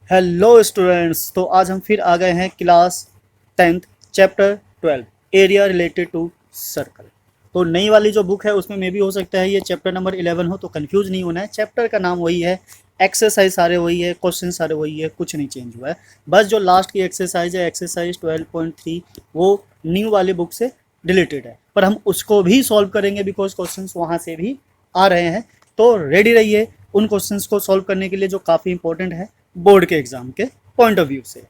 Hello students, तो आज हम फिर आ गए हैं class 10th chapter 12 area related to circle. तो नई वाली जो बुक है उसमें मे भी हो सकता है ये चैप्टर नंबर 11 हो, तो कंफ्यूज नहीं होना है। चैप्टर का नाम वही है, एक्सरसाइज सारे वही है, क्वेश्चन सारे वही है, कुछ नहीं चेंज हुआ है। बस जो लास्ट की एक्सरसाइज है एक्सरसाइज 12.3 वो न्यू वाली बुक से रिलेटेड है, पर हम उसको भी सॉल्व करेंगे बिकॉज क्वेश्चंस वहाँ से भी आ रहे हैं। तो रेडी रहिए उन क्वेश्चंस को सॉल्व करने के लिए जो काफ़ी इंपॉर्टेंट है बोर्ड के एग्जाम के पॉइंट ऑफ व्यू से।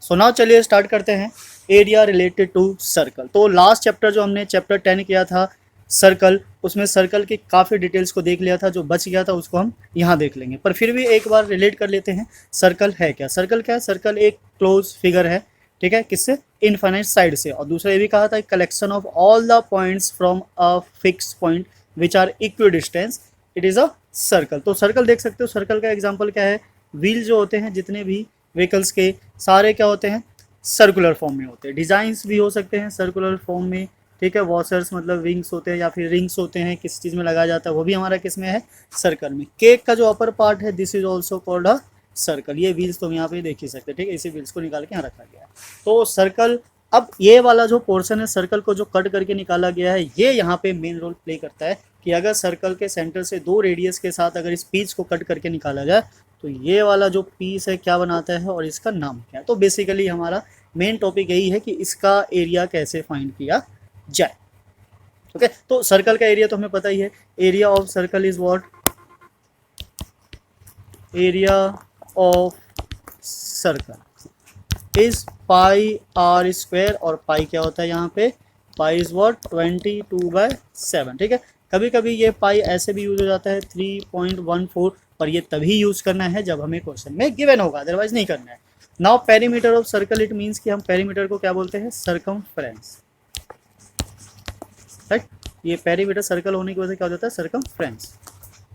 सो नाउ चलिए स्टार्ट करते हैं एरिया रिलेटेड टू सर्कल। तो लास्ट चैप्टर जो हमने चैप्टर 10 किया था सर्कल, उसमें सर्कल की काफ़ी डिटेल्स को देख लिया था, जो बच गया था उसको हम यहाँ देख लेंगे। पर फिर भी एक बार रिलेट कर लेते हैं सर्कल है क्या। सर्कल क्या है? सर्कल एक क्लोज फिगर है, ठीक है, किससे? इनफाइनाइट साइड से। और दूसरा ये भी कहा था collection of all the points from a fix point which are equidistance, it is a circle. तो सर्कल देख सकते हो, सर्कल का एग्जाम्पल क्या है? व्हील जो होते हैं जितने भी व्हीकल्स के, सारे क्या होते हैं? सर्कुलर फॉर्म में होते हैं। डिज़ाइंस भी हो सकते हैं सर्कुलर फॉर्म में, ठीक है। वॉशर्स मतलब विंग्स होते हैं या फिर रिंग्स होते हैं, किस चीज़ में लगाया जाता है, वो भी हमारा किस में है? सर्कल में। केक का जो अपर पार्ट है this is also called a circle. ये व्हील्स तो यहाँ पे देख ही सकते हैं, ठीक है। इसी व्हील्स को निकाल के यहाँ रखा गया है। तो सर्कल, अब ये वाला जो पोर्शन है सर्कल को जो कट करके निकाला गया है, ये यहाँ पे मेन रोल प्ले करता है कि अगर सर्कल के सेंटर से दो रेडियस के साथ अगर इस पीस को कट करके निकाला जाए तो ये वाला जो पीस है क्या बनाता है और इसका नाम क्या है। तो बेसिकली हमारा मेन टॉपिक यही है कि इसका एरिया कैसे फाइंड किया जाए। ओके, तो सर्कल का एरिया तो हमें पता ही है। Area of circle is what? Area of circle is pi r square. और पाई क्या होता है यहाँ पे? Pi is what? 22/7, ठीक है। कभी कभी ये पाई ऐसे भी यूज हो जाता है 3.14, पर ये तभी यूज करना है जब हमें क्वेश्चन में गिवन होगा, अदरवाइज नहीं करना है। Now perimeter of circle, it means कि हम पेरीमीटर को क्या बोलते हैं? Circumference, right. ये पेरीमीटर सर्कल होने की वजह से क्या हो जाता है? सर्कमफ्रेंस।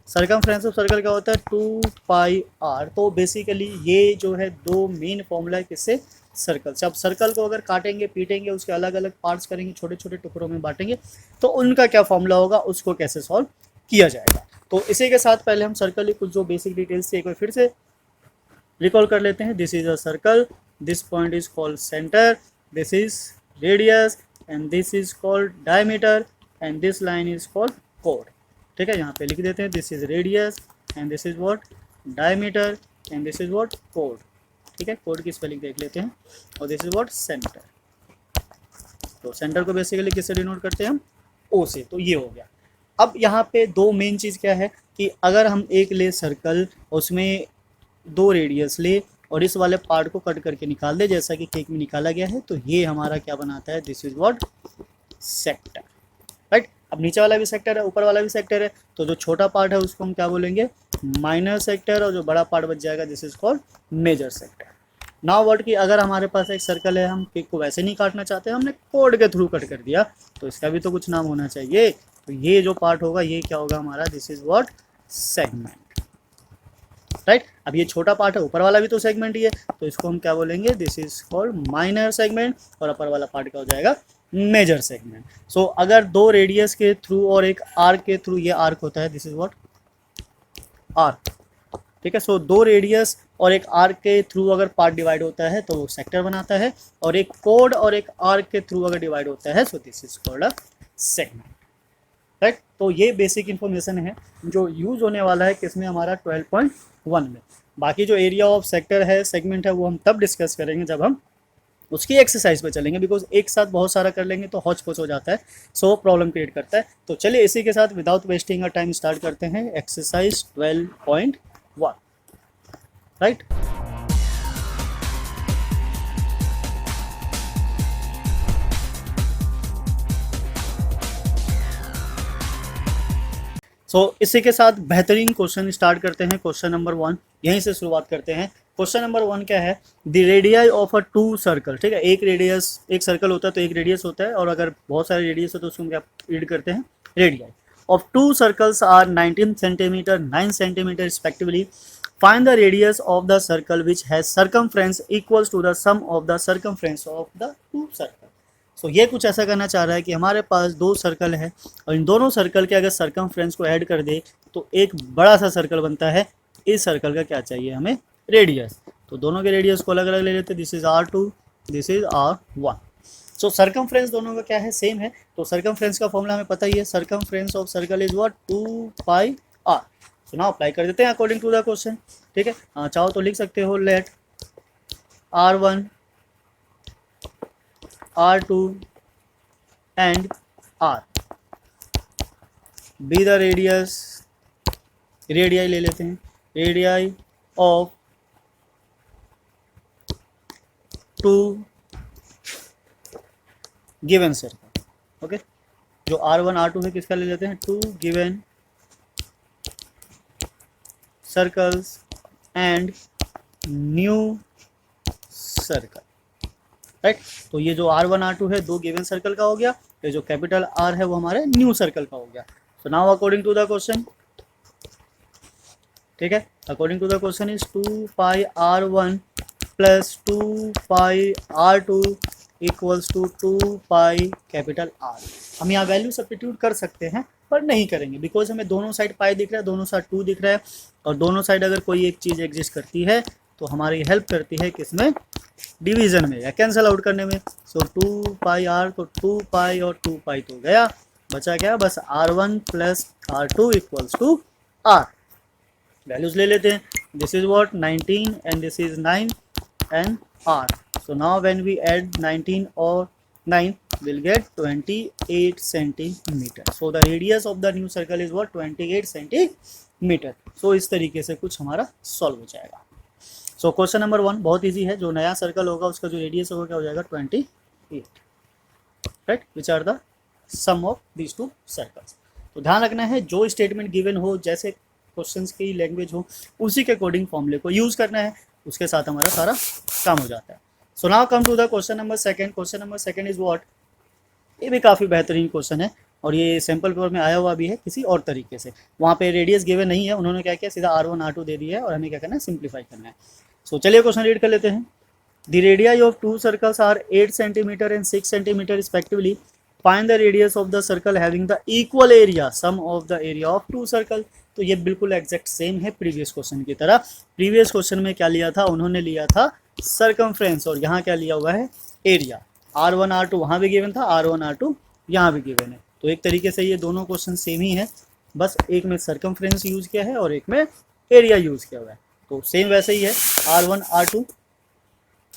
सर्कमफ्रेंस ऑफ सर्कल क्या होता है? 2πr। तो बेसिकली ये जो है दो मेन फॉर्मूला है किससे? सर्कल से। अब सर्कल को अगर काटेंगे पीटेंगे, उसके अलग अलग पार्ट्स करेंगे, छोटे छोटे टुकड़ों में बांटेंगे, तो उनका क्या फॉर्मूला होगा, उसको कैसे सॉल्व किया जाएगा। तो इसी के साथ पहले हम सर्कल की कुछ जो बेसिक डिटेल्स थी एक बार फिर से रिकॉल कर लेते हैं। This is a circle, this point is called centre, this is radius and this is called diameter and this line is called code, ठीक है। यहाँ पे लिख देते हैं this is radius and this is what? Diameter and this is what? Code, ठीक है। Code की स्पेलिंग देख लेते हैं। और दिस इज व्हाट? सेंटर। तो सेंटर को बेसिकली किससे डिनोट करते हैं हम? ओ से। तो ये हो गया। अब यहाँ पे दो मेन चीज़ क्या है कि अगर हम एक ले सर्कल, उसमें दो रेडियस ले और इस वाले पार्ट को कट करके निकाल दे जैसा कि केक में निकाला गया है, तो ये हमारा क्या बनाता है? This is what? Sector, right. अब नीचे वाला भी सेक्टर है, ऊपर वाला भी सेक्टर है, तो जो छोटा पार्ट है उसको हम क्या बोलेंगे? Minor sector. और जो बड़ा पार्ट बच जाएगा this is called major sector. Now what कि अगर हमारे पास एक सर्कल है, हम केक को वैसे नहीं काटना चाहते, हमने कोड के थ्रू कट कर दिया, तो इसका भी तो कुछ नाम होना चाहिए। तो ये जो पार्ट होगा ये क्या होगा हमारा? This is what? Segment, right. अब ये छोटा पार्ट है, ऊपर वाला भी तो सेगमेंट ही है, तो इसको हम क्या बोलेंगे? This is called minor segment. और अपर वाला पार्ट क्या हो जाएगा? Major segment. सो अगर दो रेडियस के थ्रू और एक आर्क के थ्रू, ये आर्क होता है, दिस इज व्हाट? आर्क, ठीक है। सो दो रेडियस और एक आर्क के थ्रू अगर पार्ट डिवाइड होता है तो वो सेक्टर बनाता है, और एक कोड और एक आर्क के थ्रू अगर डिवाइड होता है सो this is called a segment, right. तो ये बेसिक इन्फॉर्मेशन है जो यूज होने वाला है किसमें? हमारा 12.1 में। बाकी जो एरिया ऑफ सेक्टर है, सेगमेंट है, वो हम तब डिस्कस करेंगे जब हम उसकी एक्सरसाइज पे चलेंगे, बिकॉज एक साथ बहुत सारा कर लेंगे तो हौच पौच हो जाता है, सो प्रॉब्लम क्रिएट करता है। तो चलिए इसी के साथ without wasting a time start करते हैं एक्सरसाइज 12.1, राइट। इसी के साथ बेहतरीन क्वेश्चन स्टार्ट करते हैं। क्वेश्चन नंबर 1 यहीं से शुरुआत करते हैं। क्वेश्चन नंबर 1 क्या है? The radii of a two circle, ठीक है। एक रेडियस, एक सर्कल होता है तो एक रेडियस होता है, और अगर बहुत सारे रेडियस हो तो उसको हम क्या रीड करते हैं? Radii of two circles are 19 centimetre 9 centimetre respectively. Find the radius of the circle which has circumference equals to the sum of the circumference of the two circle. So ये कुछ ऐसा करना चाह रहा है कि हमारे पास दो सर्कल है और इन दोनों सर्कल के अगर सर्कमफ्रेंस को ऐड कर दे तो एक बड़ा सा सर्कल बनता है। इस सर्कल का क्या चाहिए हमें? रेडियस। तो दोनों के रेडियस को अलग अलग ले लेते हैं, this is R2, this is R1। So circumference दोनों का क्या है, सेम है। तो सर्कमफ्रेंस का फॉर्मूला हमें पता ही है, circumference of circle is what, 2πr। So now apply कर देते हैं अकॉर्डिंग टू द क्वेश्चन। ठीक है, चाहो तो लिख सकते हो, let R1, R2 and R be the radius, radii ले लेते हैं, radii of two given circle. Okay, जो R1 R2 है किसका ले लेते हैं, two given circles and new circle, right. तो ये जो R1 R2 है दो गिवन सर्कल का हो गया, ये जो कैपिटल R है वो हमारे न्यू सर्कल का हो गया। So now according to the question, ठीक है, according to the question is 2πr1 plus 2πr2 equals to 2π capital R। हम यहाँ वैल्यू सब्स्टिट्यूट कर सकते हैं पर नहीं करेंगे, बिकॉज हमें दोनों साइड पाई दिख रहा है, दोनों साइड 2 दिख रहा है, और दोनों साइड अगर कोई एक चीज़ एग्जिस्ट करती है तो हमारी हेल्प करती है किसमें, डिवीजन में या कैंसिल आउट करने में। सो 2πr, तो 2π और 2π तो गया, बचा क्या, बस R1 plus R2 equals to R। Values ले लेते हैं, this is what 19 and this is 9 and R। So now when we add 19 or 9, we'll get 28 centimeter. So the radius of the new circle is what, 28 centimeter. So इस तरीके से कुछ हमारा solve हो जाएगा। So क्वेश्चन नंबर 1 बहुत easy है, जो नया सर्कल होगा उसका जो रेडियस होगा क्या हो जाएगा, 28, right, which are the sum of these two circles. तो ध्यान रखना है, जो स्टेटमेंट गिवन हो, जैसे क्वेश्चंस की लैंग्वेज हो, उसी के अकॉर्डिंग फॉर्मूले को यूज़ करना है, उसके साथ हमारा सारा काम हो जाता है। So now come to the question number second. Question number second is what, ये भी काफ़ी बेहतरीन क्वेश्चन है और ये सैम्पल पेपर में आया हुआ भी है किसी और तरीके से। वहाँ पे रेडियस गिवन नहीं है, उन्होंने क्या किया, सीधा R1 R2 दे दिया है और हमें क्या करना है, सिंप्लीफाई करना है। सो चलिए क्वेश्चन रीड कर लेते हैं। The radii of two circles are 8 centimetre and 6 centimetre respectively. Find the radius of the circle having the equal area, sum of the area of two circle. तो ये बिल्कुल एग्जैक्ट सेम है previous question की तरह। Previous question में क्या लिया था, उन्होंने लिया था सर्कमफ्रेंस, और यहाँ क्या लिया हुआ है, एरिया। R1 R2 वहाँ भी गिवन था, R1 R2 यहाँ भी गिवन है। तो एक तरीके से ये दोनों क्वेश्चन सेम ही है, बस एक में सर्कमफ्रेंस यूज़ किया है और एक में एरिया यूज़ किया हुआ है। तो सेम वैसे ही है R1 R2।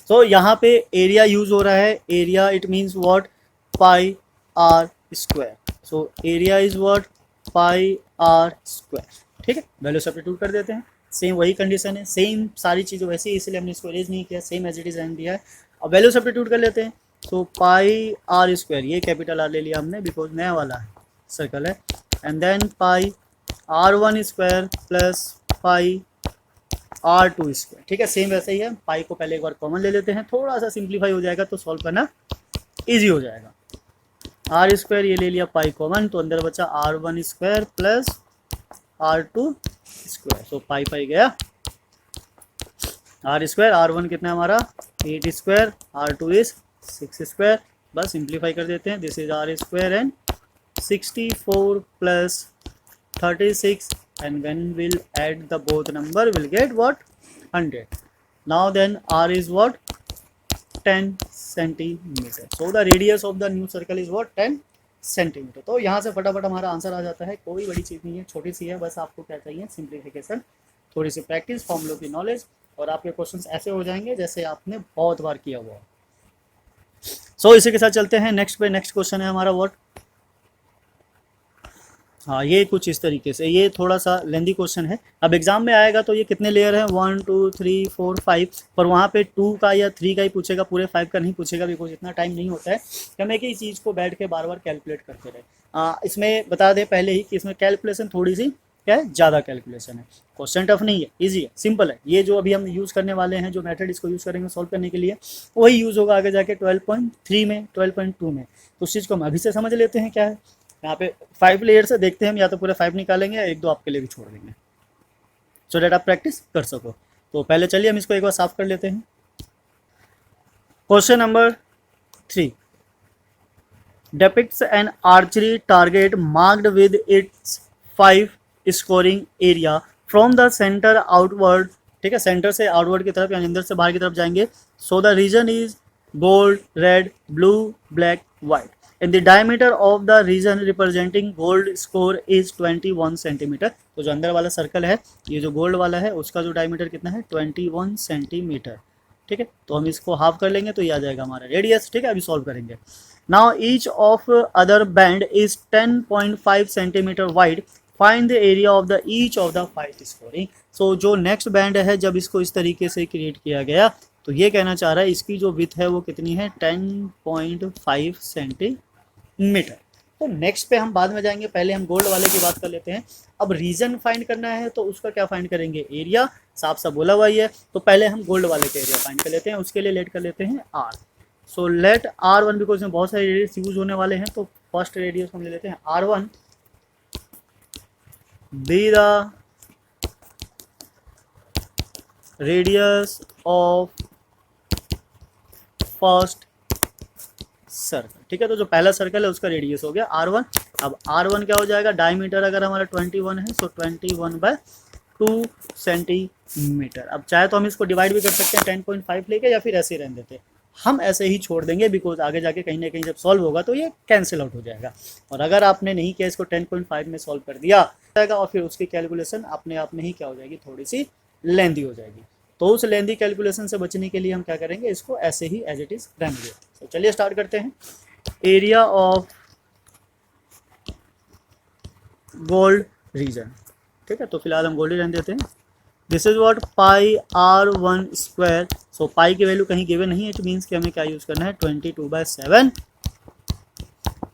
तो यहाँ पे एरिया यूज़ हो रहा है, area it means what, pi r square. So area is what, pi r square. ठीक है, वैल्यू सब्स्टिट्यूट कर देते हैं, सेम वही कंडीशन है, सेम सारी चीज़ें वैसे ही, इसलिए हमने इसको अरेंज नहीं किया, सेम एज इट इज रहने दिया है। अब वैल्यू सब्स्टिट्यूट कर लेते हैं। सो पाई आर स्क्वायर, ये कैपिटल आर ले लिया हमने बिकॉज नया वाला सर्कल है, and then pi R1 square plus pi R2 square. ठीक है, सेम वैसे ही है। पाई को पहले एक बार कॉमन ले लेते हैं, थोड़ा सा सिंप्लीफाई हो जाएगा तो सॉल्व करना ईजी हो जाएगा। R स्क्वायर ये ले लिया पाई कॉमन, तो अंदर बचा R1 square plus R2 square. So pi pi गया, R स्क्वायर, R1 कितना है हमारा 8 स्क्वायर, R2 इज 6 स्क्वायर। बस सिंप्लीफाई कर देते हैं, this is R square and 64 प्लस 36, and when we'll add the both number we'll get what, 100. Now then R is what, 10 centimeter. So the radius of the new circle is what, 10 centimeter. तो यहाँ से फटाफट हमारा answer आ जाता है, कोई बड़ी चीज़ नहीं है, छोटी सी है, बस आपको क्या चाहिए, सिंप्लीफिकेशन, थोड़ी सी प्रैक्टिस, फॉर्मूलों की नॉलेज, और आपके क्वेश्चंस ऐसे हो जाएंगे जैसे आपने बहुत बार किया हुआ। सो इसी के साथ चलते हैं नेक्स्ट पे। नेक्स्ट क्वेश्चन है हमारा व्हाट, हाँ ये कुछ इस तरीके से, ये थोड़ा सा लेंदी क्वेश्चन है। अब एग्जाम में आएगा तो ये कितने लेयर हैं, 1 2 3 4 5, पर वहाँ पे 2 का या 3 का ही पूछेगा, पूरे 5 का नहीं पूछेगा, बिकॉज इतना टाइम नहीं होता है कि हम एक ही चीज़ को बैठ के बार बार कैलकुलेट करते रहे। इसमें बता दें पहले ही कि इसमें कैलकुलेशन थोड़ी सी क्या है, ज़्यादा कैलकुलेशन है। क्वेश्चन टफ नहीं है, ईजी है, सिंपल है। ये जो अभी हम यूज़ करने वाले हैं, जो मेथड इसको यूज़ करेंगे सॉल्व करने के लिए, वही यूज़ होगा आगे जाके 12.3 में, 12.2 में। तो उस चीज़ को हम अभी से समझ लेते हैं क्या है। यहाँ पे 5 लेयर से देखते हैं हम, या तो पूरे 5 निकालेंगे या 1-2 आपके लिए भी छोड़ देंगे, सो डेट आप प्रैक्टिस कर सको। तो पहले चलिए हम इसको एक बार साफ कर लेते हैं। Question number 3 depicts an archery target marked with its 5 scoring area from the center outward ठीक है, सेंटर से आउटवर्ड की तरफ यानी अंदर से बाहर की तरफ जाएंगे। So the region is gold, red, blue, black, white and the diameter of the region representing gold score is 21 centimetre. तो जो अंदर वाला सर्कल है, ये जो गोल्ड वाला है, उसका जो डायमीटर कितना है 21 सेंटीमीटर। ठीक है, तो हम इसको हाफ कर लेंगे तो ये आ जाएगा हमारा रेडियस। ठीक है, अभी सॉल्व करेंगे। Now each of other band is 10.5 centimetre wide, find the area of the each of the 5 scoring. So जो नेक्स्ट बैंड है, जब इसको इस तरीके से क्रिएट किया गया तो ये कहना चाह रहा है इसकी जो विथ है वो कितनी है 10.5 सेंटीमीटर। तो नेक्स्ट पे हम बाद में जाएंगे, पहले हम गोल्ड वाले की बात कर लेते हैं। अब रीजन फाइंड करना है तो उसका क्या फाइंड करेंगे, एरिया, साफ साफ बोला हुआ ही है। तो पहले हम गोल्ड वाले का एरिया फाइंड कर लेते हैं, उसके लिए लेट कर लेते हैं are. So let R1, because इसमें बहुत सारे रेडियस यूज होने वाले हैं, तो फर्स्ट रेडियस हम ले लेते हैं R1 B the radius of first circle. ठीक है, तो जो पहला सर्कल है उसका रेडियस हो गया R1। अब R1 क्या हो जाएगा, डायमीटर अगर हमारा 21 है, सो 21/2 सेंटीमीटर। अब चाहे तो हम इसको डिवाइड भी कर सकते हैं 10.5 लेके, या फिर ऐसे ही रहने देते हैं। हम ऐसे ही छोड़ देंगे, बिकॉज आगे जाके कहीं ना कहीं जब सॉल्व होगा तो ये कैंसिल आउट हो जाएगा। और अगर आपने नहीं किया, इसको 10.5 में सॉल्व कर दिया जाएगा, और फिर उसकी कैलकुलेशन अपने आप में ही क्या हो जाएगी, थोड़ी सी लेंदी हो जाएगी। तो उस लेंदी कैलकुलेशन से बचने के लिए हम क्या करेंगे, इसको ऐसे ही एज इट इज रहने देंगे। तो चलिए स्टार्ट करते हैं। Area of gold reason. ठीक है, तो फिलहाल हम गोल्ड ही रहने देते हैं। This is what pi R1 square. So pi की वैल्यू कहीं गिवन नहीं है, इट मीन्स कि हमें क्या यूज करना है 22/7,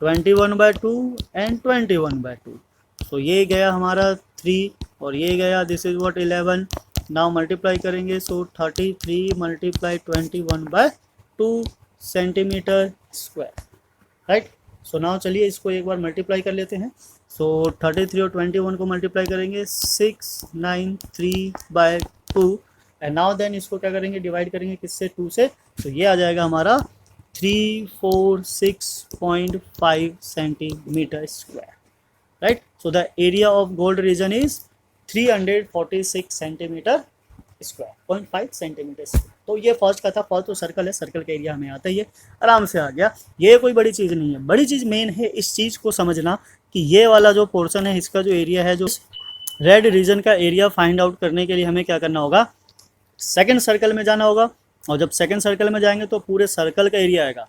21/2 एंड 21/2। सो ये गया हमारा 3 और ये गया, this is what 11। Now multiply करेंगे, सो 33 × 21/2 centimetre square, right. So now चलिए इसको एक बार मल्टीप्लाई कर लेते हैं। सो 33 और 21 को मल्टीप्लाई करेंगे 693/2 एंड नाउ देन इसको क्या करेंगे, डिवाइड करेंगे किससे, 2 से। तो ये आ जाएगा हमारा 346.5 centimetre square, right. So the area of gold reason is 346 centimetre square, 0.5 centimetre square. तो ये फर्स्ट का था, फर्स्ट तो सर्कल है, सर्कल का एरिया हमें आता ही है, आराम से आ गया। ये कोई बड़ी चीज़ नहीं है, बड़ी चीज़ मेन है इस चीज़ को समझना कि ये वाला जो पोर्शन है, इसका जो एरिया है, जो रेड रीजन का एरिया फाइंड आउट करने के लिए हमें क्या करना होगा, सेकंड सर्कल में जाना होगा। और जब सेकंड सर्कल में जाएंगे तो पूरे सर्कल का एरिया आएगा,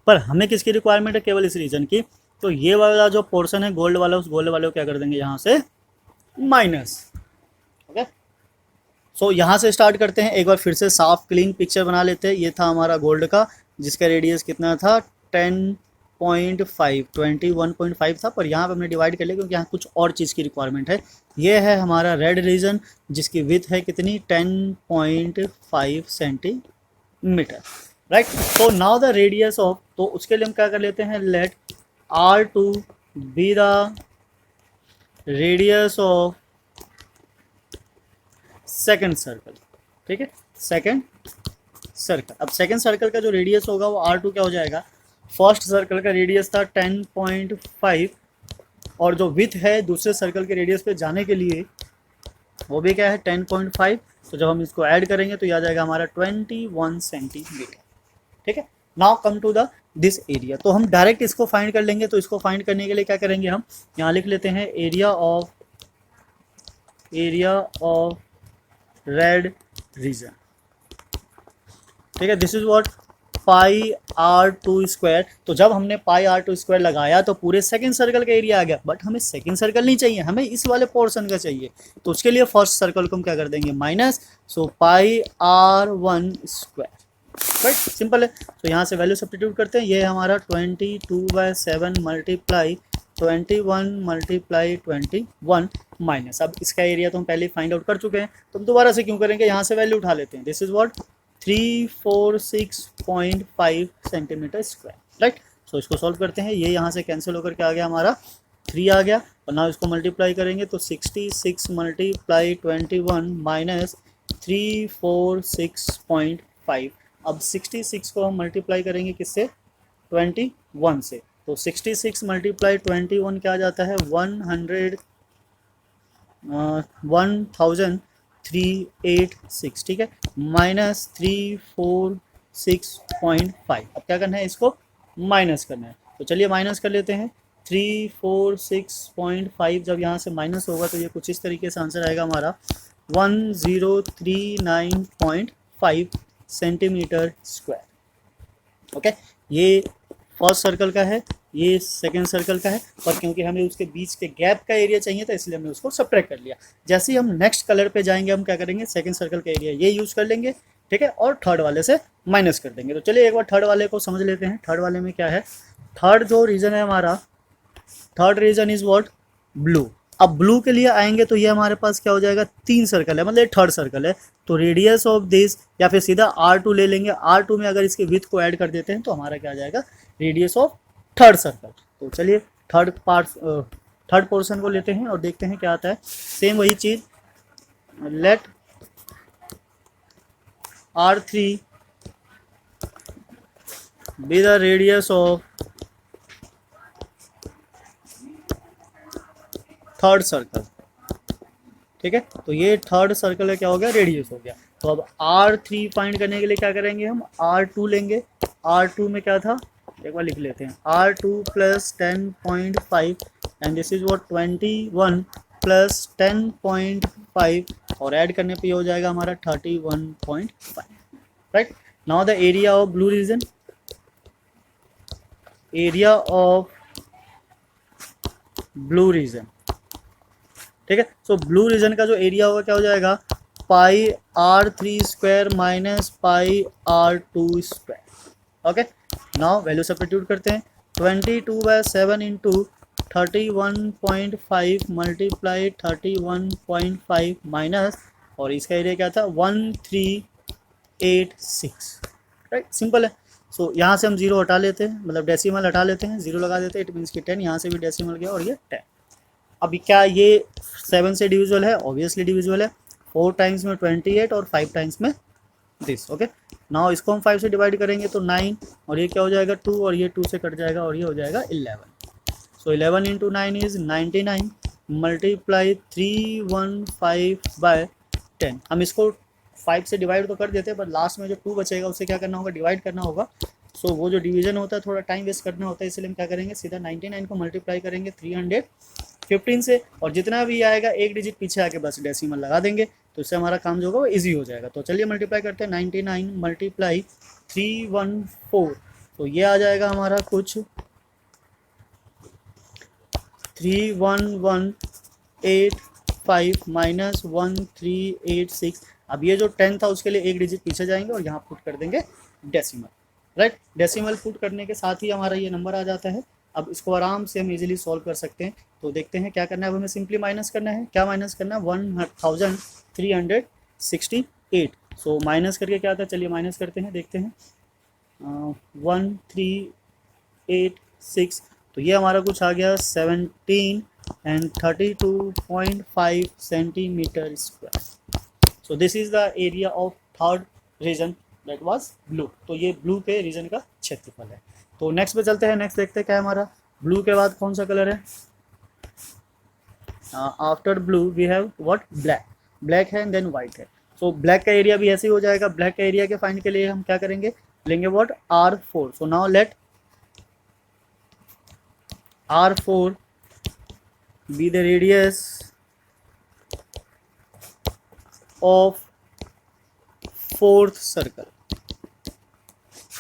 पर हमें किसकी रिक्वायरमेंट है, केवल इस रीजन की। तो ये वाला जो पोर्शन है गोल्ड वाला, उस गोल्ड वाले को क्या कर देंगे यहाँ से माइनस। ओके, सो यहाँ से स्टार्ट करते हैं, एक बार फिर से साफ क्लीन पिक्चर बना लेते हैं। ये था हमारा गोल्ड का, जिसका रेडियस कितना था 10.5, 21.5 था, पर यहाँ पे हमने डिवाइड कर लिया क्योंकि यहाँ कुछ और चीज़ की रिक्वायरमेंट है। ये है हमारा रेड रीजन, जिसकी विथ है कितनी 10.5 सेंटीमीटर, राइट। तो नाउ द रेडियस ऑफ, तो उसके लिए हम क्या कर लेते हैं, let R2 be the radius of second circle. ठीक है, सेकंड सर्कल। अब सेकंड सर्कल का जो रेडियस होगा वो R2 क्या हो जाएगा, फर्स्ट सर्कल का रेडियस था 10.5 और जो विथ है दूसरे सर्कल के रेडियस पे जाने के लिए वो भी क्या है 10.5। तो जब हम इसको ऐड करेंगे तो ये आ जाएगा हमारा 21 सेंटीमीटर। ठीक है, now come to the this area. तो हम डायरेक्ट इसको फाइंड कर लेंगे। तो इसको फाइंड करने के लिए क्या करेंगे, हम यहाँ लिख लेते हैं एरिया ऑफ रेड रीजन। ठीक है, this is what pi R2 square. तो जब हमने पाई R2 स्क्वायर लगाया तो पूरे सेकंड सर्कल का एरिया आ गया, बट हमें सेकंड सर्कल नहीं चाहिए, हमें इस वाले पोर्शन का चाहिए। तो उसके लिए फर्स्ट सर्कल को हम क्या कर देंगे, माइनस। सो पाई R1 स्क्वायर, राइट, सिंपल है। तो यहाँ से वैल्यू सब्स्टिट्यूट करते हैं। ये हमारा 22/7 मल्टीप्लाई 21 मल्टीप्लाई 21 माइनस। अब इसका एरिया तो हम पहले फाइंड आउट कर चुके हैं, तो हम दोबारा से क्यों करेंगे, यहाँ से वैल्यू उठा लेते हैं। This is what 346.5 centimetre square, right. So इसको सॉल्व करते हैं। ये यहाँ से कैंसिल होकर के आ गया हमारा 3 आ गया, और ना इसको मल्टीप्लाई करेंगे तो 66 मल्टीप्लाई 21 माइनस 346.5। अब 66 को हम मल्टीप्लाई करेंगे किससे, 21 से। तो 66 मल्टीप्लाई 21 क्या आ जाता है 1000 386, ठीक है, माइनस 346.5। अब क्या करना है, इसको माइनस करना है, तो चलिए माइनस कर लेते हैं। 346.5 जब यहाँ से माइनस होगा तो ये कुछ इस तरीके से आंसर आएगा हमारा 1039.5 सेंटीमीटर स्क्वायर। ओके, ये फर्स्ट सर्कल का है, ये सेकेंड सर्कल का है, पर क्योंकि हमें उसके बीच के गैप का एरिया चाहिए था इसलिए हमने उसको सब्ट्रैक्ट कर लिया। जैसे ही हम नेक्स्ट कलर पे जाएंगे हम क्या करेंगे, सेकेंड सर्कल का एरिया ये यूज़ कर लेंगे, ठीक है, और थर्ड वाले से माइनस कर देंगे। तो चलिए एक बार थर्ड वाले को समझ लेते हैं। थर्ड वाले में क्या है, थर्ड जो रीजन है हमारा, third region is what, blue. अब ब्लू के लिए आएंगे तो ये हमारे पास क्या हो जाएगा, 3 सर्कल है, मतलब थर्ड सर्कल है, तो रेडियस ऑफ दिस, या फिर सीधा R2 ले लेंगे। R2 में अगर इसके विड्थ को ऐड कर देते हैं तो हमारा क्या आ जाएगा, रेडियस ऑफ थर्ड सर्कल। तो चलिए थर्ड पोर्शन को लेते हैं और देखते हैं क्या आता है। सेम वही चीज, let R3 be the radius of third circle, ठीक है, तो ये थर्ड सर्कल का क्या हो गया, रेडियस हो गया। तो अब R3 फाइंड करने के लिए क्या करेंगे, हम R2 लेंगे। R2 में क्या था, एक बार लिख लेते हैं, R2 plus 10.5 and this is what 21 plus 10.5 और ऐड करने पे हो जाएगा हमारा 31.5, right. Now the area of blue region, area of blue region, ठीक है। सो ब्लू रीजन का जो एरिया होगा क्या हो जाएगा, पाई R3 स्क्वायर माइनस पाई R2 square. Okay, now value substitute करते हैं। 22/7 इंटू 31.5 मल्टीप्लाई 31.5 माइनस, और इसका एरिया क्या था 1386, राइट, सिंपल है। सो यहाँ से हम जीरो हटा लेते हैं, मतलब डेसिमल हटा लेते हैं, जीरो लगा देते हैं, इट मीन्स कि 10, यहाँ से भी डेसिमल गया और ये 10। अभी क्या ये 7 से डिविजुअल है, ऑब्वियसली डिविजुअल है, 4 टाइम्स में 28 और 5 टाइम्स में दिस। ओके, नाउ इसको हम 5 से डिवाइड करेंगे तो 9, और ये क्या हो जाएगा 2, और ये 2 से कट जाएगा और ये हो जाएगा 11। सो 11 इंटू 9 इज 99 मल्टीप्लाई 315/10। हम इसको 5 से डिवाइड तो कर देते हैं, पर लास्ट में जो 2 बचेगा उससे क्या करना होगा, डिवाइड करना होगा। सो वो जो डिवीजन होता है थोड़ा टाइम वेस्ट करना होता है, इसलिए हम क्या करेंगे, सीधा 99 को मल्टीप्लाई करेंगे 315 से, और जितना भी आएगा एक डिजिट पीछे आके बस डेसिमल लगा देंगे, तो इससे हमारा काम जो होगा वो ईजी हो जाएगा। तो चलिए मल्टीप्लाई करते हैं, 99 मल्टीप्लाई 314, तो ये आ जाएगा हमारा कुछ 31185 माइनस 1386। अब ये जो 10 था उसके लिए एक डिजिट पीछे जाएंगे और यहाँ पुट कर देंगे डेसिमल, राइट। डेसिमल पुट करने के साथ ही हमारा ये नंबर आ जाता है। अब इसको आराम से हम इजीली सॉल्व कर सकते हैं। तो देखते हैं क्या करना है, अब हमें सिंपली माइनस करना है। क्या माइनस करना है, 1368। सो माइनस करके क्या आता है, चलिए माइनस करते हैं, देखते हैं। 1386, तो ये हमारा कुछ आ गया 17 and 32.5 centimetre square. So this is the area of third region that was blue. तो ये ब्लू के रीजन का क्षेत्रफल है। तो नेक्स्ट पे चलते हैं, नेक्स्ट देखते हैं क्या है हमारा। ब्लू के बाद कौन सा कलर है, after blue we have what, black. Black है एंड देन व्हाइट है। सो ब्लैक का एरिया भी ऐसे ही हो जाएगा। ब्लैक का एरिया के फाइंड के लिए हम क्या करेंगे, लेंगे what, R4। So now let R4 be the radius of fourth circle,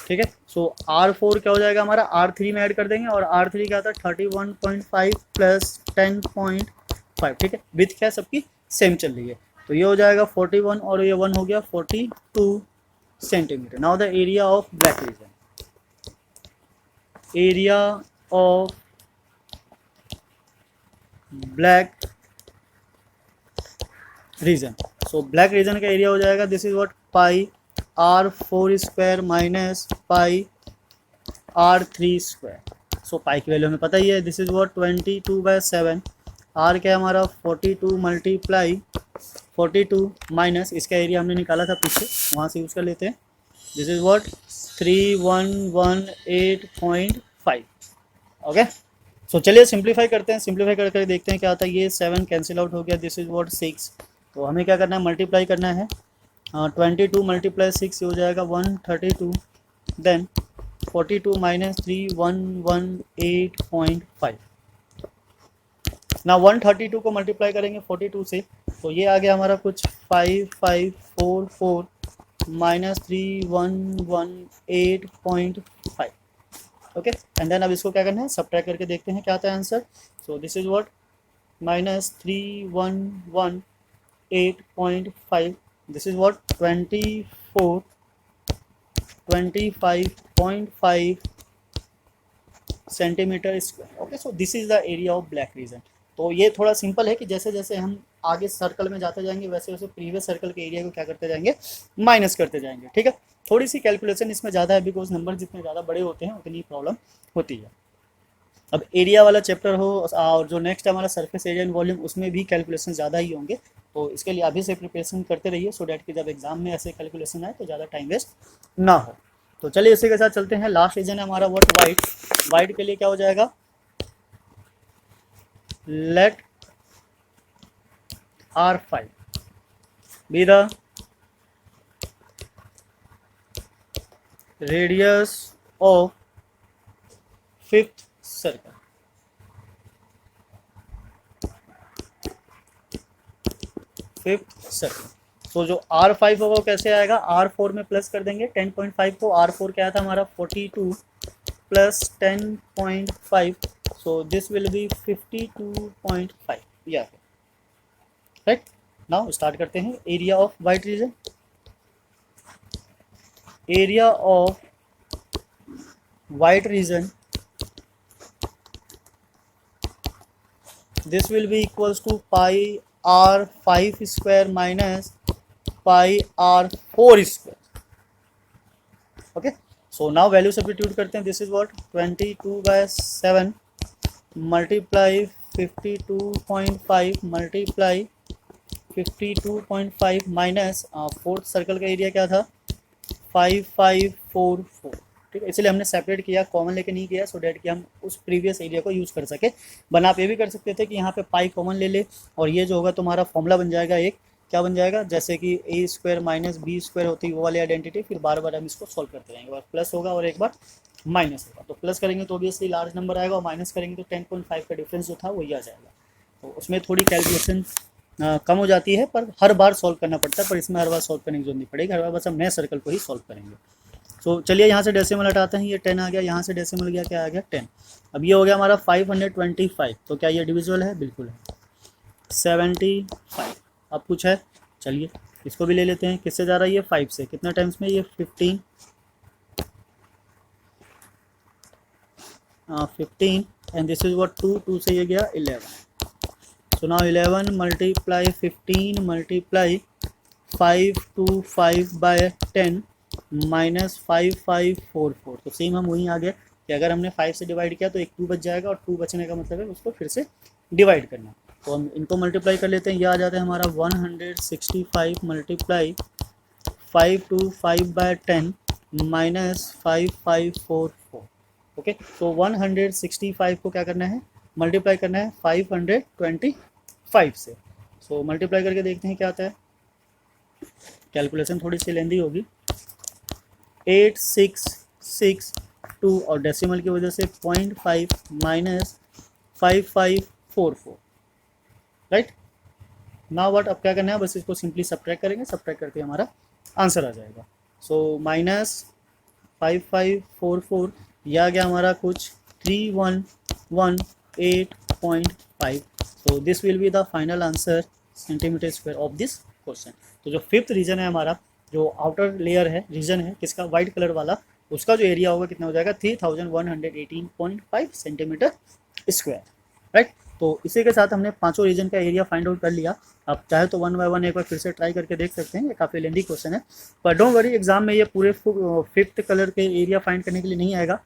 ठीक है। सो R4 क्या हो जाएगा हमारा, R3 में ऐड कर देंगे, और R3 क्या था 31.5 प्लस 10.5, ठीक है। विथ क्या सबकी सेम चल रही है, तो ये हो जाएगा 41 और ये 1 हो गया 42 centimetre. Now the area of black region, area of black region. So black region का एरिया हो जाएगा, this is what, pi R4 square minus pi R3 square. So pi की वैल्यू हमें पता ही है, दिस इज व्हाट 22/7। R क्या है हमारा 42 मल्टीप्लाई 42 माइनस, इसका एरिया हमने निकाला था पीछे, वहाँ से यूज़ कर लेते हैं। This is what 3118.5। ओके, सो चलिए सिंप्लीफाई करते हैं। सिंप्लीफाई करके देखते हैं क्या आता है। ये 7 कैंसिल आउट हो गया, दिस इज व्हाट 6 तो हमें क्या करना है, मल्टीप्लाई करना है। 22 मल्टीप्लाई 6 हो जाएगा 132, देन 42 माइनस 3 118.5। ना 132 को मल्टीप्लाई करेंगे 42 से, तो ये आ गया हमारा कुछ 5544 माइनस 3118.5। ओके, एंड देन अब इसको क्या करना है, सब्ट्रैक्ट करके देखते हैं क्या आता है answer. So this is what, minus 3118.5, this is what 25.5 centimetre square. Okay, so this is the area of black reason. तो ये थोड़ा सिंपल है कि जैसे जैसे हम आगे सर्कल में जाते जाएंगे वैसे वैसे प्रीवियस सर्कल के एरिया को क्या करते जाएंगे, माइनस करते जाएंगे। ठीक है, थोड़ी सी कैलकुलेशन इसमें ज़्यादा है, बिकॉज नंबर जितने ज़्यादा बड़े होते हैं उतनी प्रॉब्लम होती है। अब एरिया वाला चैप्टर हो और जो नेक्स्ट हमारा सरफेस एरिया एंड वॉल्यूम, उसमें भी कैलकुलेशन ज़्यादा ही होंगे। तो इसके लिए अभी से प्रिपरेशन करते रहिए, सो डैट कि जब एग्जाम में ऐसे कैलकुलेशन आए तो ज़्यादा टाइम वेस्ट ना हो। तो चलिए इसी के साथ चलते हैं। लास्ट रीजन है हमारा व्हाट, वाइट। वाइट के लिए क्या हो जाएगा, let R5 be the radius of fifth circle। Fifth circle. तो जो R5 होगा वो कैसे आएगा, R4 में प्लस कर देंगे 10.5 को। R4 क्या था हमारा 42 plus 10.5, so this will be 52.5। या राइट, नाउ स्टार्ट करते हैं। Area of white region, area of white region, this will be equals to pi r5 square minus pi r4 square। okay, so now value substitute करते हैं। this is what 22/7 multiply 52.5 multiply 52.5 minus fourth circle का area क्या था 5544। ठीक है, इसलिए हमने separate किया, कॉमन लेके नहीं किया, सो डैट कि हम उस प्रीवियस एरिया को यूज़ कर सके। बना आप ये भी कर सकते थे कि यहाँ पे पाई कॉमन ले ले, और ये जो होगा तुम्हारा फॉर्मूला बन जाएगा एक, क्या बन जाएगा, जैसे कि ए स्क्वायर माइनस बी स्क्वायर होती है वो वाली आइडेंटिटी, फिर बार बार हम इसको सॉल्व करते रहेंगे। बार प्लस होगा और एक बार माइनस होगा। तो प्लस करेंगे तो ऑब्वियसली लार्ज नंबर आएगा, और माइनस करेंगे तो 10.5 का डिफरेंस जो था वही आ जाएगा। तो उसमें थोड़ी कैलकुलेशन कम हो जाती है, पर हर बार सॉल्व करना पड़ता है। पर इसमें हर बार सॉल्व करने की जरूरत नहीं पड़ेगी, हर बार बस हम नए सर्कल को ही सॉल्व करेंगे। सो चलिए यहाँ से डेसिमल हटाते हैं, ये 10 आ गया, यहाँ से डेसिमल गया, क्या आ गया 10। अब ये हो गया हमारा 525। तो क्या ये डिविजिबल है, बिल्कुल है। 75 अब कुछ है, चलिए इसको भी ले लेते हैं। किससे जा रहा है ये 5 से, कितना टाइम्स में, ये 15 एंड दिस इज व्हाट 2 से ये गया 11। So now 11 multiply 15 multiply 525/10 minus 5544। तो सेम हम वहीं आ गए कि अगर हमने 5 से डिवाइड किया तो एक 2 बच जाएगा, और 2 बचने का मतलब है उसको फिर से डिवाइड करना। तो हम इनको मल्टीप्लाई कर लेते हैं। ये आ जाता है हमारा 165 मल्टीप्लाई 525/10 माइनस 5544। ओके, तो 165 को क्या करना है, मल्टीप्लाई करना है 525 से। सो मल्टीप्लाई करके देखते हैं क्या आता है। कैलकुलेशन थोड़ी सी लेंदी होगी। 8662 और डेसिमल की वजह से 0.5 माइनस 5544। राइट, नाउ व्हाट, अब क्या करना है, बस इसको सिंपली सब्ट्रैक्ट करेंगे, सब्ट्रैक्ट करके हमारा आंसर आ जाएगा। सो माइनस 5544, यह आ गया हमारा कुछ 3118.5। सो this will be the final answer centimetre square of this question. तो जो फिफ्थ रीजन है हमारा, जो आउटर लेयर है, रीजन है किसका, वाइट कलर वाला, उसका जो एरिया होगा कितना हो जाएगा 3118.5 सेंटीमीटर स्क्वायर। राइट, तो इसी के साथ हमने पांचों रीजन का एरिया फाइंड आउट कर लिया। आप चाहे तो 1 बाय 1 एक बार फिर से ट्राई करके देख सकते हैं, ये काफ़ी लेंदी क्वेश्चन है, पर डोंट वरी, एग्जाम में ये पूरे फिफ्थ कलर के एरिया फाइंड करने के लिए नहीं आएगा।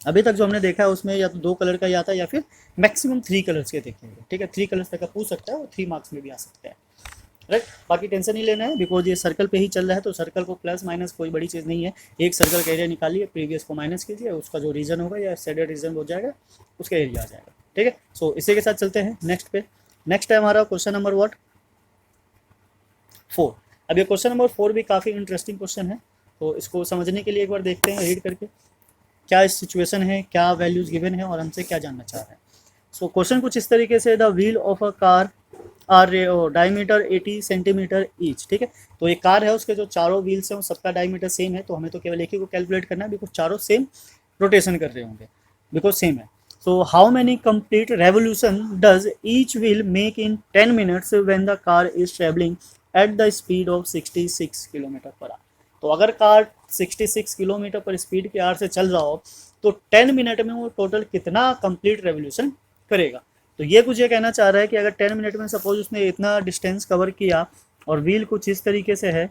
अभी तक जो हमने देखा है उसमें या तो 2 कलर का ही आता है या फिर मैक्सिमम 3 कलर्स के देखेंगे। ठीक है, 3 कलर्स तक का पूछ सकता है, और 3 मार्क्स में भी आ सकता है। राइट, बाकी टेंशन नहीं लेना है, बिकॉज ये सर्कल पे ही चल रहा है, तो सर्कल को प्लस माइनस कोई बड़ी चीज़ नहीं है। एक सर्कल का एरिया निकालिए, प्रीवियस को माइनस कीजिए, उसका जो रीजन होगा या शेडेड रीजन हो जाएगा, उसका एरिया आ जाएगा। ठीक है, सो इसी के साथ चलते हैं नेक्स्ट पे। नेक्स्ट है हमारा क्वेश्चन नंबर व्हाट, 4। अब ये क्वेश्चन नंबर 4 भी काफ़ी इंटरेस्टिंग क्वेश्चन है, तो इसको समझने के लिए एक बार देखते हैं रीड करके क्या इस सिचुएशन है, क्या वैल्यूज गिवन है और हमसे क्या जानना चाह रहे हैं। सो क्वेश्चन कुछ इस तरीके से, the wheel of a car are diameter 80 centimetre each. ठीक है, तो एक कार है, उसके जो चारों व्हील्स हैं वो सबका डायमीटर सेम है, तो हमें तो केवल एक ही को कैलकुलेट करना है बिकॉज चारों सेम रोटेशन कर रहे होंगे, बिकॉज सेम है। So how many complete revolution does each wheel make in 10 minutes when the car is travelling at the speed of 66 kilometre per hour. तो अगर कार 66 किलोमीटर पर स्पीड के are से चल रहा हो तो 10 मिनट में वो टोटल कितना कंप्लीट रेवोल्यूशन करेगा। तो ये कुछ ये कहना चाह रहा है कि अगर 10 मिनट में सपोज उसने इतना डिस्टेंस कवर किया और व्हील कुछ इस तरीके से है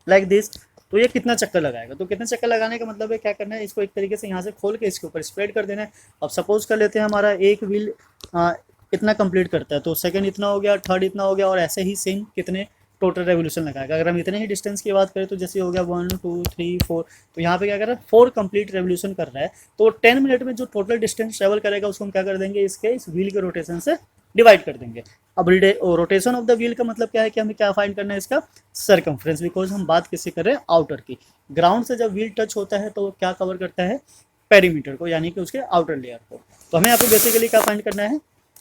लाइक दिस, तो ये कितना चक्कर लगाएगा। तो कितने चक्कर लगाने का मतलब है क्या करना है, इसको एक तरीके से यहाँ से खोल के इसके ऊपर स्प्रेड कर देना है। अब सपोज कर लेते हैं हमारा एक व्हील इतना कंप्लीट करता है, तो सेकंड इतना हो गया, थर्ड इतना हो गया, और ऐसे ही सेम कितने टोटल रेवोल्यूशन लगाएगा। अगर हम इतने ही डिस्टेंस की बात करें तो जैसे हो गया 1 2 3 4, तो यहाँ पे क्या कर रहा है 4 कंप्लीट रेवोल्यूशन कर रहा है। तो 10 मिनट में जो टोटल डिस्टेंस ट्रेवल करेगा उसको हम क्या कर देंगे, इस व्हील के रोटेशन से डिवाइड कर देंगे। अब रोटेशन ऑफ द व्हील का मतलब क्या है कि हमें क्या फाइंड करना है, इसका सरकमफ्रेंस, बिकॉज हम बात किससे कर रहे हैं, आउटर की। ग्राउंड से जब व्हील टच होता है तो वो क्या कवर करता है, पेरीमीटर को, यानी कि उसके आउटर लेयर को। तो हमें यहाँ पे बेसिकली क्या फाइंड करना है,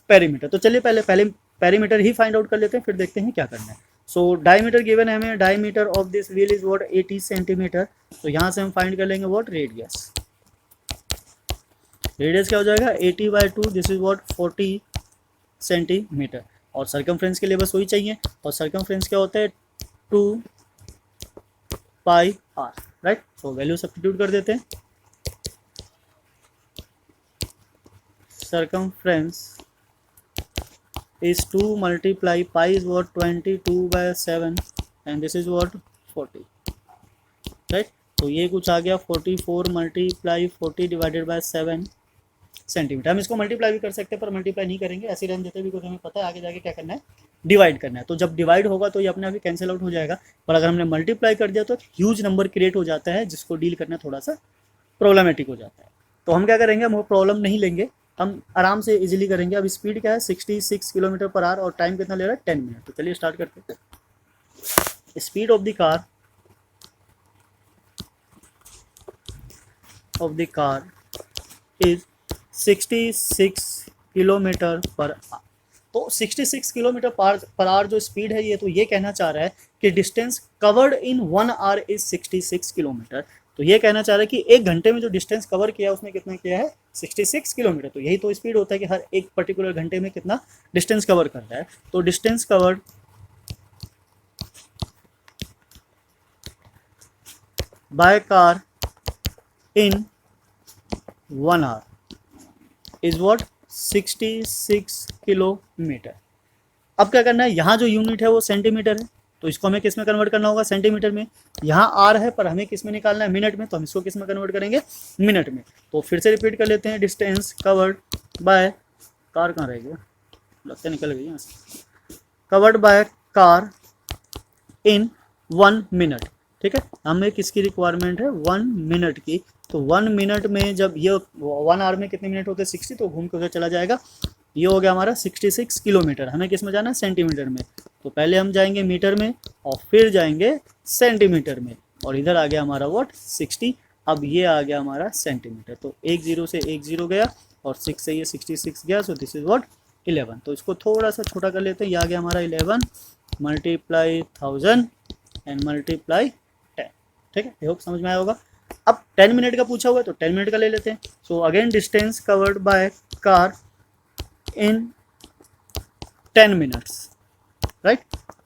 पेरीमीटर। तो चलिए पहले पेरीमीटर ही फाइंड आउट कर लेते हैं, फिर देखते हैं क्या करना है। सो डायमीटर गिवन है हमें, diameter of this wheel is what 80 centimetre. तो यहाँ से हम फाइंड कर लेंगे व्हाट, रेडियस। रेडियस क्या हो जाएगा 80/2, दिस इज व्हाट 40 सेंटीमीटर। और सर्कमफ्रेंस के लिए बस वही चाहिए, और सर्कमफ्रेंस क्या होता है 2 पाई आर, राइट। तो वैल्यू सब्स्टिट्यूट कर देते हैं। circumference is 2 multiply pi is what 22/7 and this is what 40, right। तो ये कुछ आ गया 44 मल्टीप्लाई 40 डिवाइडेड बाय 7 सेंटीमीटर। हम इसको मल्टीप्लाई भी कर सकते हैं पर मल्टीप्लाई नहीं करेंगे, ऐसे रहने देते हैं बिकॉज हमें पता है आगे जाके क्या करना है, डिवाइड करना है। तो जब डिवाइड होगा तो ये अपने आप ही कैंसिल आउट हो जाएगा, पर अगर हमने मल्टीप्लाई कर दिया तो ह्यूज नंबर क्रिएट हो जाता है जिसको डील करना थोड़ा सा प्रॉब्लमेटिक हो जाता है। तो हम क्या करेंगे, हम वो प्रॉब्लम नहीं लेंगे, हम आराम से इजीली करेंगे। अब स्पीड क्या है 66 किलोमीटर पर आवर और टाइम कितना ले रहा है 10 मिनट। तो चलिए स्टार्ट करते हैं। Speed of the car is 66 kilometre per hour. तो 66 किलोमीटर पर आवर जो स्पीड है ये, तो ये कहना चाह रहा है कि distance covered in 1 our is 66 kilometre. तो ये कहना चाह रहा है कि एक घंटे में जो डिस्टेंस कवर किया उसने कितना किया है 66 किलोमीटर। तो यही तो स्पीड होता है कि हर एक पर्टिकुलर घंटे में कितना डिस्टेंस कवर कर रहा है। तो distance covered by car in 1 our is what 66 kilometre. अब क्या करना है, यहाँ जो यूनिट है वो सेंटीमीटर है, तो इसको हमें किस में कन्वर्ट करना होगा, सेंटीमीटर में। यहाँ आर है पर हमें किस में निकालना है, मिनट में, तो हम इसको किस में कन्वर्ट करेंगे, मिनट में। तो फिर से रिपीट कर लेते हैं, डिस्टेंस कवर्ड बाय कार, कहाँ रह गया, लगता निकल गई यहाँ से, covered by car in 1 minute. ठीक है, हमें किसकी रिक्वायरमेंट है 1 मिनट की। तो 1 मिनट में जब ये 1 आवर में कितने मिनट होते हैं 60, तो घूम के उधर चला जाएगा। ये हो गया हमारा 66 किलोमीटर। हमें किस में जाना है, सेंटीमीटर में। तो पहले हम जाएंगे मीटर में और फिर जाएंगे सेंटीमीटर में, और इधर आ गया हमारा व्हाट 60। अब ये आ गया हमारा सेंटीमीटर। तो 1 0 से 1 0 गया और 6 से ये 66 गया, सो दिस इज व्हाट 11। तो इसको थोड़ा सा छोटा कर लेते हैं, ये आ गया हमारा 11 मल्टीप्लाई 1000 एंड मल्टीप्लाई 10। ठीक है, आई होप समझ में आया होगा। अब 10 मिनट का पूछा हुआ है तो 10 मिनट का ले लेते हैं। So again distance covered by car in 10 minutes, right.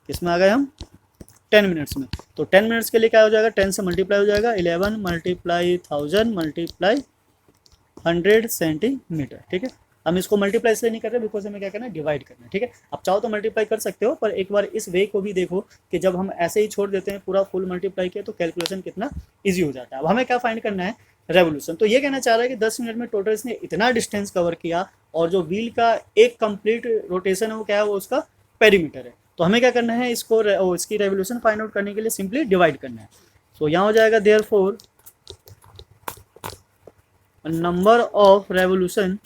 किसमें आ गए हम 10 मिनट्स में। तो 10 मिनट्स के लिए क्या हो जाएगा, 10 से मल्टीप्लाई हो जाएगा, 11 मल्टीप्लाई 1000 मल्टीप्लाई 100 सेंटीमीटर। ठीक है, हम इसको मल्टीप्लाई इसलिए नहीं कर रहे बिकॉज हमें क्या करना है, डिवाइड करना है। ठीक है, आप चाहो तो मल्टीप्लाई कर सकते हो, पर एक बार इस वे को भी देखो कि जब हम ऐसे ही छोड़ देते हैं पूरा फुल मल्टीप्लाई किया तो कैलकुलेशन कितना ईजी हो जाता है। अब हमें क्या फाइंड करना है, रेवोल्यूशन। तो ये कहना चाह रहा है कि 10 मिनट में टोटल इसने इतना डिस्टेंस कवर किया, और जो व्हील का एक कंप्लीट रोटेशन है वो क्या है, वो उसका पेरीमीटर है। तो हमें क्या करना है, इसको इसकी रेवोल्यूशन फाइंड आउट करने के लिए सिंपली डिवाइड करना है। सो यहाँ हो जाएगा therefore number of revolution,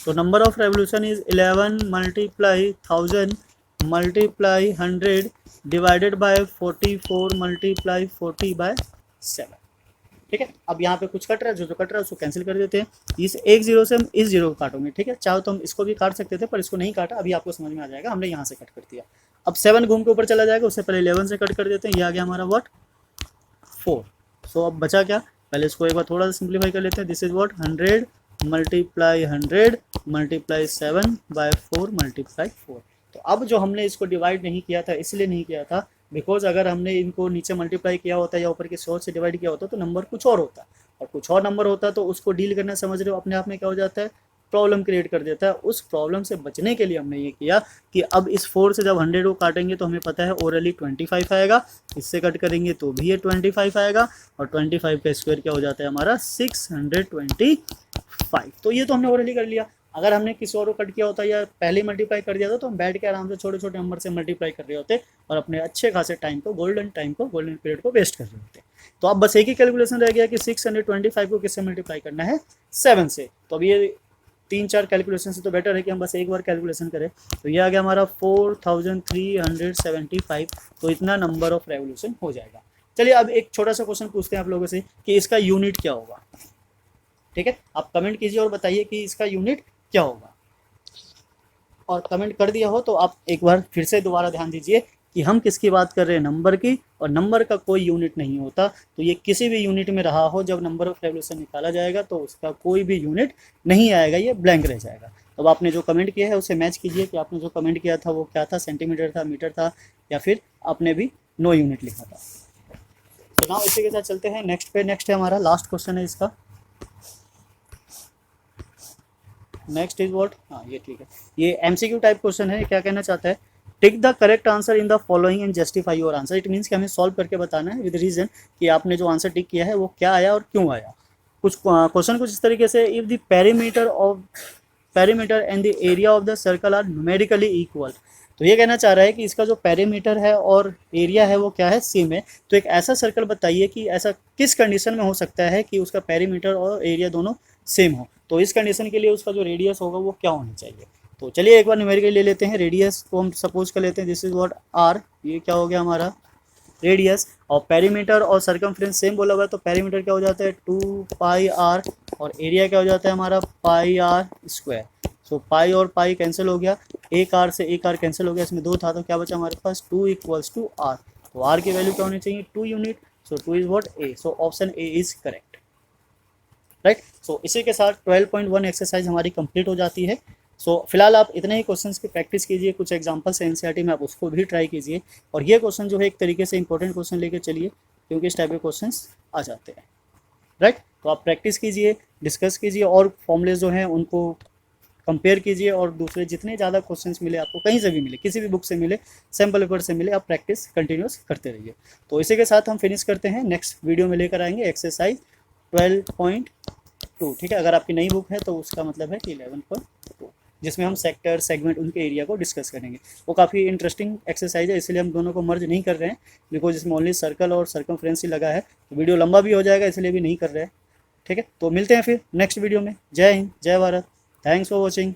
So number of revolution is 11 multiply 1000 multiply 100 divided by 44 multiply 40 by 7। ठीक है, अब यहाँ पे कुछ कट रहा है, जो कट रहा है उसको कैंसिल कर देते हैं। इस एक जीरो से हम इस जीरो को काटोगे, ठीक है, चाहो तो हम इसको भी काट सकते थे पर इसको नहीं काटा, अभी आपको समझ में आ जाएगा, हमने यहाँ से कट कर दिया। अब 7 घूम के ऊपर चला जाएगा, उससे पहले 11 से कट कर देते हैं, ये आ गया हमारा व्हाट 4। सो अब बचा क्या, पहले इसको एक बार थोड़ा सा सिंप्लीफाई कर लेते हैं। This is what 100 multiply 100 multiply 7 by 4 multiply 4। तो अब जो हमने इसको डिवाइड नहीं किया था, इसलिए नहीं किया था बिकॉज अगर हमने इनको नीचे मल्टीप्लाई किया होता या ऊपर के सोर्स से डिवाइड किया होता तो नंबर कुछ और होता, और कुछ और नंबर होता तो उसको डील करना समझ रहे हो अपने आप में क्या हो जाता है, प्रॉब्लम क्रिएट कर देता है। उस प्रॉब्लम से बचने के लिए हमने ये किया कि अब इस 4 से जब 100 को काटेंगे तो हमें पता है ओरली 25 आएगा, इससे कट करेंगे तो भी ये 25 आएगा, और 25 का स्क्वायर क्या हो जाता है हमारा 625। तो ये तो हमने ओरली कर लिया। अगर हमने किसी और को कट किया होता या पहले मल्टीप्लाई कर दिया था तो हम बैठ के आराम से छोटे छोटे नंबर से मल्टीप्लाई कर रहे होते और अपने अच्छे खासे टाइम को, गोल्डन पीरियड को वेस्ट कर रहे होते। तो अब बस एक ही कैलकुलेशन रह गया कि 625 को किससे मल्टीप्लाई करना है, 7 से। तो अब ये 3-4 कैलकुलेशन से तो बेटर है कि हम बस एक बार कैलकुलेशन करें। तो ये आ गया हमारा 4375। तो इतना नंबर ऑफ रेवोल्यूशन हो जाएगा। चलिए अब एक छोटा सा क्वेश्चन पूछते हैं आप लोगों से कि इसका यूनिट क्या होगा। ठीक है, आप कमेंट कीजिए और बताइए कि इसका यूनिट क्या होगा, और कमेंट कर दिया हो तो आप एक बार फिर से दोबारा ध्यान दीजिए कि हम किसकी बात कर रहे हैं, नंबर की, और नंबर का कोई यूनिट नहीं होता। तो ये किसी भी यूनिट में रहा हो, जब नंबर ऑफ रेवोल्यूशन निकाला जाएगा तो उसका कोई भी यूनिट नहीं आएगा, ये ब्लैंक रह जाएगा। अब आपने जो कमेंट किया है उसे मैच कीजिए कि आपने जो कमेंट किया था वो क्या था, सेंटीमीटर था, मीटर था, या फिर आपने भी नो यूनिट लिखा था। तो नाउ इसी के साथ चलते हैं नेक्स्ट पे। नेक्स्ट है हमारा लास्ट क्वेश्चन है इसका। नेक्स्ट इज व्हाट, हाँ ये ठीक है, ये एमसीक्यू टाइप क्वेश्चन है। क्या कहना चाहता है, tick the correct answer in the following and justify your answer. It means कि हमें सॉल्व करके बताना है विद रीजन कि आपने जो आंसर टिक किया है वो क्या आया और क्यों आया। कुछ क्वेश्चन कुछ इस तरीके से, if the perimeter and the area of the circle are numerically equal. तो ये कहना चाह रहा है कि इसका जो पेरीमीटर है और एरिया है वो क्या है, सेम है। तो एक ऐसा सर्कल बताइए कि ऐसा किस कंडीशन में हो सकता है कि उसका पेरीमीटर और एरिया दोनों सेम हो। तो इस कंडीशन के लिए उसका जो रेडियस होगा वो क्या होना चाहिए। तो चलिए एक बार न्यूमेरिकली ले लेते हैं। रेडियस को हम सपोज कर लेते हैं, दिस इज व्हाट आर, ये क्या हो गया हमारा रेडियस, और पेरीमीटर और सर्कमफ्रेंस सेम बोला हुआ है तो पेरीमीटर क्या हो जाता है 2 पाई आर, और एरिया क्या हो जाता है हमारा पाई आर स्क्वायर। सो पाई और पाई कैंसिल हो गया, एक आर से एक आर कैंसिल हो गया, इसमें 2 था तो क्या बचा हमारे पास 2 इक्वल्स टू आर। तो आर की वैल्यू क्या होनी चाहिए 2 unit. So 2 is what A. So option A is correct, right. So इसी के साथ 12.1 एक्सरसाइज हमारी कंप्लीट हो जाती है। सो फिलहाल आप इतने ही क्वेश्चंस की प्रैक्टिस कीजिए, कुछ एग्जांपल्स हैं एनसीईआरटी में, आप उसको भी ट्राई कीजिए, और ये क्वेश्चन जो है एक तरीके से इंपॉर्टेंट क्वेश्चन लेके चलिए क्योंकि इस टाइप के क्वेश्चंस आ जाते हैं, राइट। तो आप प्रैक्टिस कीजिए, डिस्कस कीजिए, और फॉर्मूलेज जो हैं उनको कंपेयर कीजिए, और दूसरे जितने ज़्यादा क्वेश्चंस मिले आपको, कहीं से भी मिले, किसी भी बुक से मिले, सैम्पल पेपर से मिले, आप प्रैक्टिस कंटिन्यूस करते रहिए। तो इसी के साथ हम फिनिश करते हैं, नेक्स्ट वीडियो में लेकर आएंगे एक्सरसाइज 12.2। ठीक है, अगर आपकी नई बुक है तो उसका मतलब है कि 11.2, जिसमें हम सेक्टर, सेगमेंट, उनके एरिया को डिस्कस करेंगे। वो काफ़ी इंटरेस्टिंग एक्सरसाइज है, इसलिए हम दोनों को मर्ज नहीं कर रहे हैं, बिकॉज इसमें ओनली सर्कल और सर्कमफ्रेंस ही लगा है, तो वीडियो लंबा भी हो जाएगा, इसलिए भी नहीं कर रहे हैं। ठीक है, तो मिलते हैं फिर नेक्स्ट वीडियो में। जय हिंद, जय भारत, थैंक्स फॉर वॉचिंग।